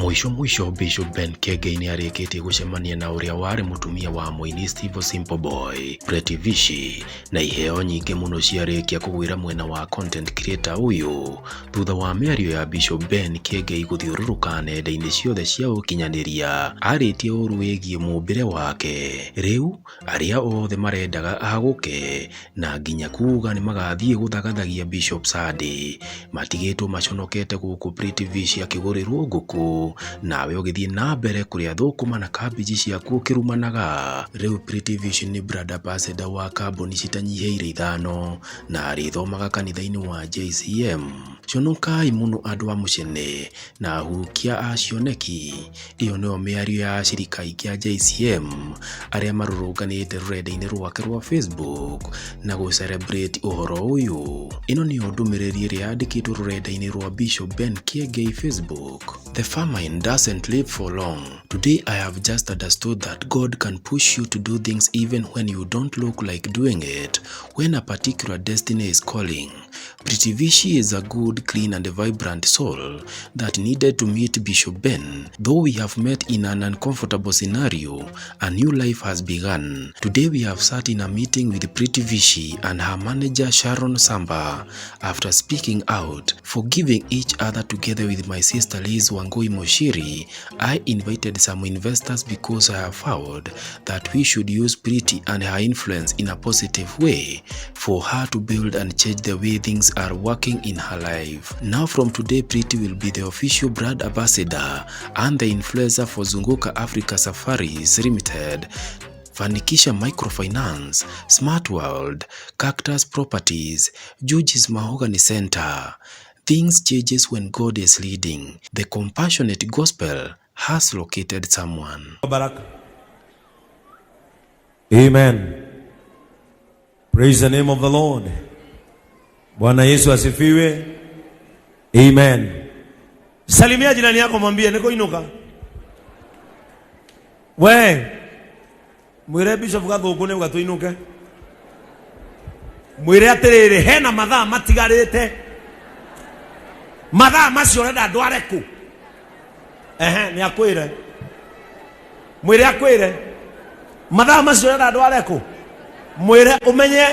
Mwisho Bishop Ben Kegei ni arĩkĩtie gũcemania na ũrĩa warĩ mũtumia wa mũini Steve Simple Boy, Pretty Vishi, na iheo nyingĩ mũno ciarĩkia kũgwĩra mwena wa content creator ũyũ thutha wa mĩario ya Bishop Ben Kegei gũthiũrũrũka nenda-inĩ ciothe cia ũkinyanĩria arĩtie ũru wĩgiĩ mũmbĩre wake. Rĩu arĩa othe marendaga ahagũke na nginya kuga nĩ magathiĩ gũthagathagia Bishop Sadi matigĩtwo maconokete gũkũ Pretty Vishi akĩgũrĩrwo ngũkũ nawe ũgĩthiĩ na mbere kũrĩa thũkũma na kambiji ciaku ũkĩrumanaga. Rĩu Pretty Vishi nĩ brand ambassador wa kambuni citanyihĩire 5 na arĩthomaga kanitha-inĩ wa JCM. Conokai mũno andũ a mũcene na ahukia a cioneki. Iyo nĩyo mĩario ya acirika a JCM arĩa marũrũnganĩte rũrenda-inĩ rwake rwa Facebook na gũcelebrate ũhoro ũyũ. Ĩno nĩyo ndũmĩrĩri ĩrĩa yandĩkĩtwo rũrenda-inĩ rwa Bishop Ben Kegei Facebook. The famine doesn't live for long. Today I have just understood that God can push you to do things even when you don't look like doing it, when a particular destiny is calling. Pretty Vishi is a good, clean and vibrant soul that needed to meet Bishop Ben. Though we have met in an uncomfortable scenario, a new life has begun. Today we have sat in a meeting with Pretty Vishi and her manager Sharon Samba. After speaking out, forgiving each other together with my sister Liz Wangui Moshiri, I invited some investors because I have found that we should use Pretty and her influence in a positive way for her to build and change the way things are working in her life. Now from today, Pretty will be the official brand ambassador and the influencer for Zunguka Africa Safaris Limited, Fanikisha Microfinance, Smart World, Cactus Properties, Juji's Mahogany Center. Things changes when God is leading. The compassionate gospel has located someone. Amen. Praise the name of the Lord. Bwana Yesu asifiwe. Amen. Salimia jirani yako mwambie niko inuka. We. Mwire Bishop Gathuku ne ugatuinuke. Mwire atirire hena mathaa matigarite. Mathaa macio renda ndware ku. Ni akwire. Mwire akwire. Mathaa macio renda ndware ku. Mwire umenye.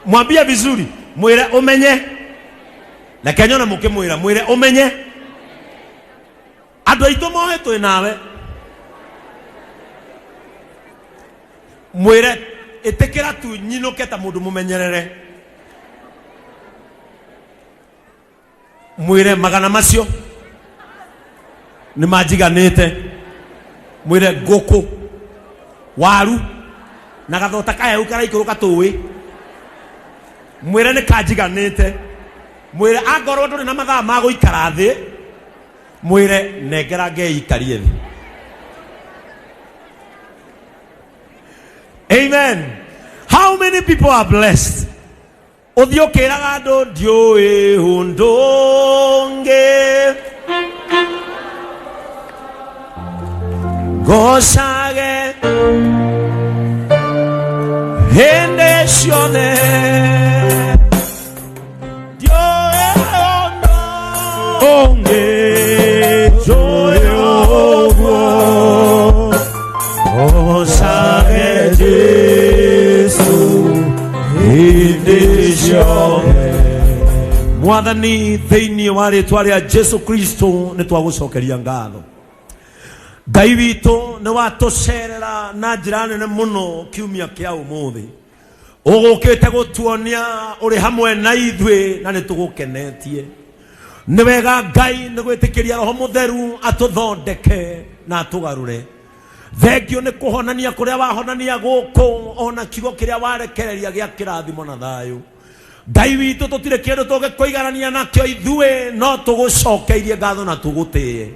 Mwambie vizuri. Mwire umenye. Na kenyona mukimwira mwire umenye. Andu aitu mohetwe nawe. Mwire itikira tu nyinuke ta mundu mumenyerere. Mwire magana macio ni majiganite. Mwire ngũkũ waru na gathota kaya ukara ikuruka tuwi. Mwire ni kajiganite. Mwire angorwo nduri na mathaa ma guikara thi. Mwire nengera ngei ikarie thi. Amen. How many people are blessed? Othio keraga ndo ndioi hundonge gosage hende shone ndioi hundonge joyogo gosage Jesu hende shone. Mwathani thĩinĩ wa rĩĩtwa rĩa Jesu Kristo nĩ twagũcokeria ngatho. Ngai witũ nĩ watũcerera na njĩra nene mũno kiumia kĩa ũmũthĩ. Ũgũkĩte gũtuonia ũrĩ hamwe na ithuĩ na nĩ tũgũkenetie. Nĩ wega Ngai nĩ gwĩtĩkĩria Roho Mũtheru atũthondeke na atũgarũre. Thengio nĩ kũhonania kũrĩa wahonania gũkũ ona kiugo kĩrĩa warekereria gĩa kĩrathimo na thayũ. Ngai witũ tũtirĩ kĩndũ tũngĩkũiganania nakĩo ithuĩ no tũgũcokeirie ngatho na tũgũtĩe.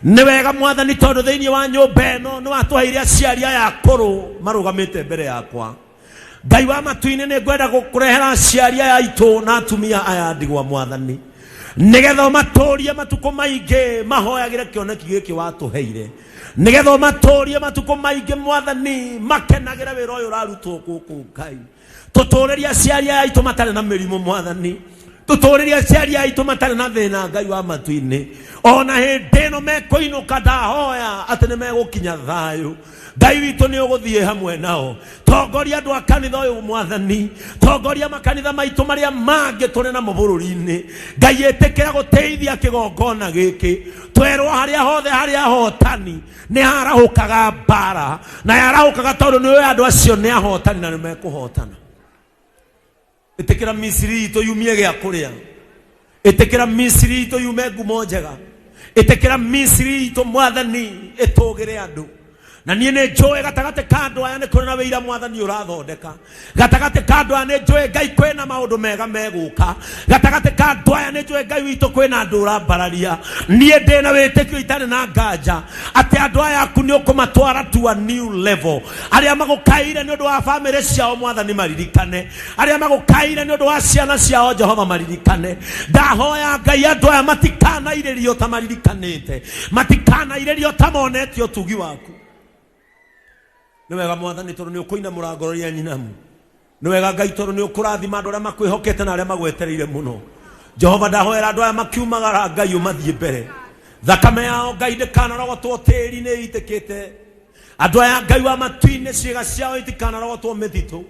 Nĩ wega Mwathani tondũ thĩinĩ wa nyũmba ĩno nĩ watũheire aciari aya akũrũ marũgamĩte mbere yakwa. Ngai wa matu-inĩ nĩ ngwenda gũkũrehera aciari aya aitũ na atumia aya ndigwa Mwathani, nĩgetha matũrie matukũ maingĩ mahoyagĩre kĩoneki gĩkĩ watũheire, nĩgetha matũrie matukũ maingĩ Mwathani makenagĩre wĩra ũyũ ũrarutwo gũkũ Ngai. Tũtũrĩrie aciari aya aitũ matarĩ na mĩrimũ Mwathani. Tutoriria ciari aitu matari na thina Ngai wa matu-ini. ona hedeno mekoino kadahoya atene mego kinya thayo. Ngai witũ nĩ ũgũthiĩ hamwe nao. Tongoria andũ a kanitha ũyũ Mwathani, tongoria makanitha maitũ marĩa mangĩ tũrĩ namo bũrũri-inĩ. Ngai ĩtĩkĩra gũteithia kĩgongona gĩkĩ. Twerwo harĩa hothe harĩa hotani nĩ harahũkaga mbara, na yarahũkaga tondũ nĩ ũĩ andũ acio nĩ ahotani na nĩ mekũhotana. Ĩtĩkĩra Misiri itũ yumie gĩa kũrĩa, ĩtĩkĩra Misiri itũ yume ngumo njega, ĩtĩkĩra Misiri itũ Mwathani ĩtũgĩre andũ. Na niĩ nĩ njũĩ gatagatĩ ka andũ aya nĩ kũrĩ na wĩira Mwathani ũrathondeka. Gatagatĩ ka andũ aya nĩ njũĩ Ngai kwĩna maũndũ mega megũka. Gatagatĩ ka andũ aya nĩ njũĩ Ngai witũ kwĩna andũ ũrambararia. Niĩ ndĩ na wĩtĩkio itarĩ na nganja atĩ andũ aya aku nĩ ũkũmatwara to a new level. Arĩa magũkaire nĩ ũndũ wa bamĩrĩ ciao Mwathani maririkane. Arĩa magũkaire nĩ ũndũ wa ciana ciao Jehova maririkane. Ndahoya Ngai andũ aya matikanairĩrio ta maririkanĩte, matikanairĩrio ta monete ũtugi waku. Nĩ wega Mwathani tondũ nĩ ũkũina mũrango rĩrĩa nyinamu. Nĩ wega Ngai tondũ nĩ ũkũrathima andũ arĩa makwĩhokete na arĩa magwetereire mũno. Jehova ndahoera andũ aya makiumagara Ngai ũmathiĩ mbere. Thakame yao Ngai ndĩkanarogotwo tĩĩri-inĩ itĩkĩte. Andũ aya Ngai wa matu-inĩ ciĩga ciao itikanarogotwo mĩthitũ.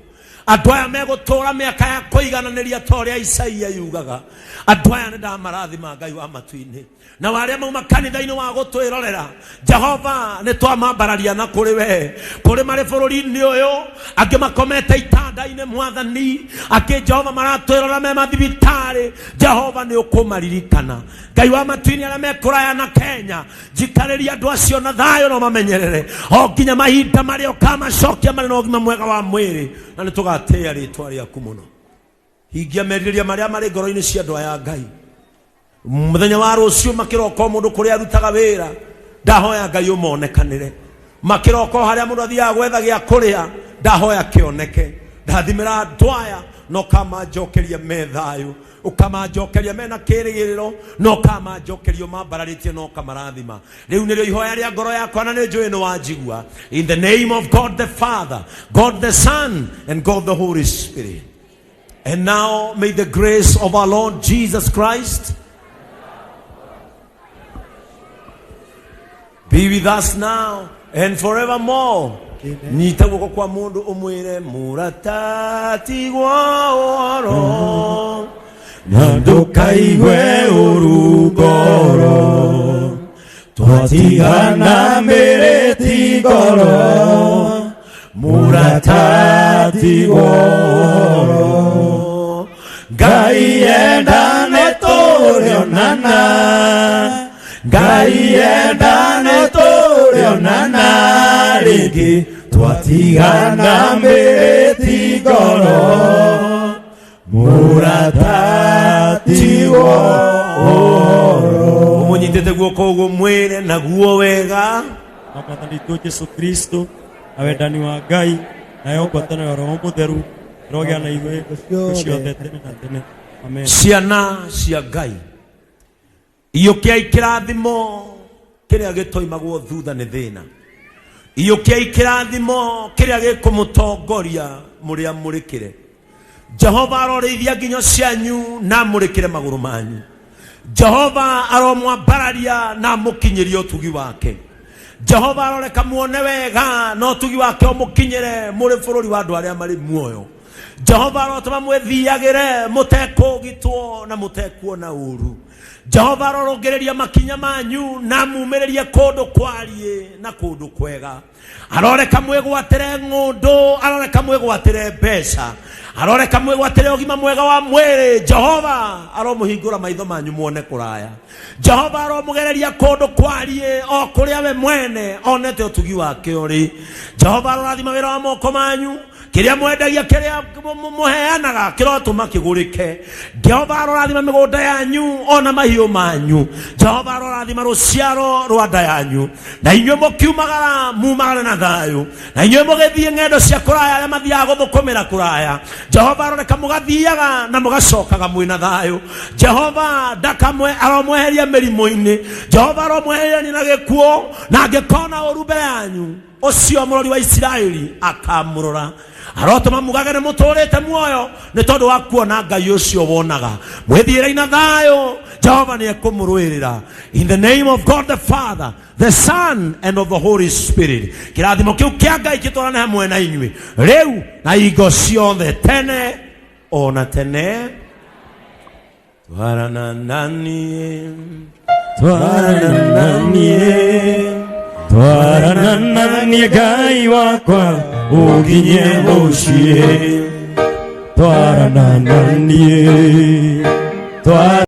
Andũ aya megũtũũra mĩaka ya kũigananĩria ta ũrĩa Isaia yugaga. Andũ aya nĩ ndamarathima Ngai wa matu-inĩ. Na warĩa mauma kanitha-inĩ wa gũtwĩrorera Jehova nĩ twamambararia na kũrĩ we. Kũrĩ marĩ bũrũri-inĩ ũyũ, angĩ makomete itanda-inĩ Mwathani, angĩ Jehova maratwĩrora me mathibitarĩ. Jehova nĩ ũkũmaririkana. Ngai wa matu-inĩ arĩa mekũraya na Kenya, njikarĩria andũ acio na thayũ na mamenyerere o nginya mahinda marĩa ũkamacokia marĩ na ũgima mwega wa mwĩrĩ, na nĩ tũgatĩĩa rĩĩtwa rĩaku mũno. Hingia merirĩria marĩa marĩ ngoro-inĩ cia andũ aya Ngai. Mũthenya wa rũciũ makĩroka mũndũ kũrĩa arutaga wĩra, ndahoya Ngai ũmonekanĩre. Makĩroka harĩa mũndũ athiaga gwetha gĩa kũrĩa, ndahoya kĩoneke. Ndathimĩra andũ aya na ũkamanjokeria me thayũ, ũkamanjokeria mena kĩĩrĩgĩrĩro, na ũkamanjokeria ũmambararĩtie na ũkamarathima. Rĩu nĩrĩo ihoya rĩa ngoro yakwa na nĩ njũĩ nĩ wanjigua. In the name of God the Father, God the Son, and God the Holy Spirit. And now may the grace of our Lord Jesus Christ be with us now and forevermore. Nyita guoko kwa mundu umwire muratati gworo na ndukaigwe urugoro twatigana miriti goro muratati gworo Ngai endane tũrĩonana Ngai endane tũrĩonana rĩngĩ twatigana mĩrĩti ngoro mũratati goro. Mũnyitĩte guoko ũguo mwĩre naguo wega. Mwathani witũ Jesu Kristo na wendani wa Ngai nayo ngwatanĩro ya Roho Mũtheru rogĩa na ithuĩ ciothe tene na tene. Amen. Ciana cia Ngai, iyũkiai kĩrathimo kĩrĩa gĩtoimagwo thutha nĩ thĩna. Iyũkiai kĩrathimo kĩrĩa gĩkũmũtongoria mũrĩa mũrĩkĩre. Jehova arorĩithia nginyo cianyu na mũrĩkĩre magũrũ manyu. Jehova aromwambararia na mũkinyĩrie ũtugi wake. Jehova aroreka muone wega na ũtugi wake ũmũkinyĩre mũrĩ bũrũri wa andũ arĩa marĩ muoyo. Jehova arotũma mwĩthiagĩre mũtekũgitwo na mũtekuona ũru. Jehova arorongereria makinya manyu na mumĩrĩrie kũndũ kwariĩ na kũndũ kwega. Aroreka mwĩgwatĩre ng'ũndũ, aroreka mwĩgwatĩre mbeca, aroreka mwĩgwatĩre ũgima mwega wa mwĩrĩ. Jehova aromũhingũra maitho manyu muone kũraya. Jehova aromũgereria kũndũ kwariĩ o kũrĩa we mwene onete ũtugi wake ũrĩ. Jehova arorathima wĩra wa moko manyu, kĩrĩa mwendagia kĩrĩa mũheanaga kĩrotũma kĩgũrĩke. Jehova arorathima mĩgũnda yanyu ona mahiũ manyu. Jehova arorathima rũciaro rwa nda yanyu, na inyuĩ mũkiumagara mumagare na thayũ, na inyuĩ mũgĩthiĩ ng'endo cia kũraya arĩa mathiaga gũthũkũmĩra kũraya. Jehova aroreka mũgathiaga na mũgacokaga mwĩna thayũ. Jehova ndakamwe aromweheria mĩrimũ-inĩ. Jehova aromweheria na gĩkuũ, na angĩkona ũru mbere yanyu ũcio mũrori wa Isiraeli akamũrora. Arotũma mugage nĩ mũtũrĩte muoyo nĩ tondũ wa kuona Ngai ũcio wonaga. Mwĩthiĩre na thayũ Jehova ni akumurwirira. In the name of God the Father, the Son, and of the Holy Spirit. Kirathimo kiu kia Ngai gitwarane hamwe na inyui riu na ingo ciothe tene ona tene. Twarana nanie, twarana nanie, twarana nanie Ngai wakwa uginye mucie. Twarana nanie,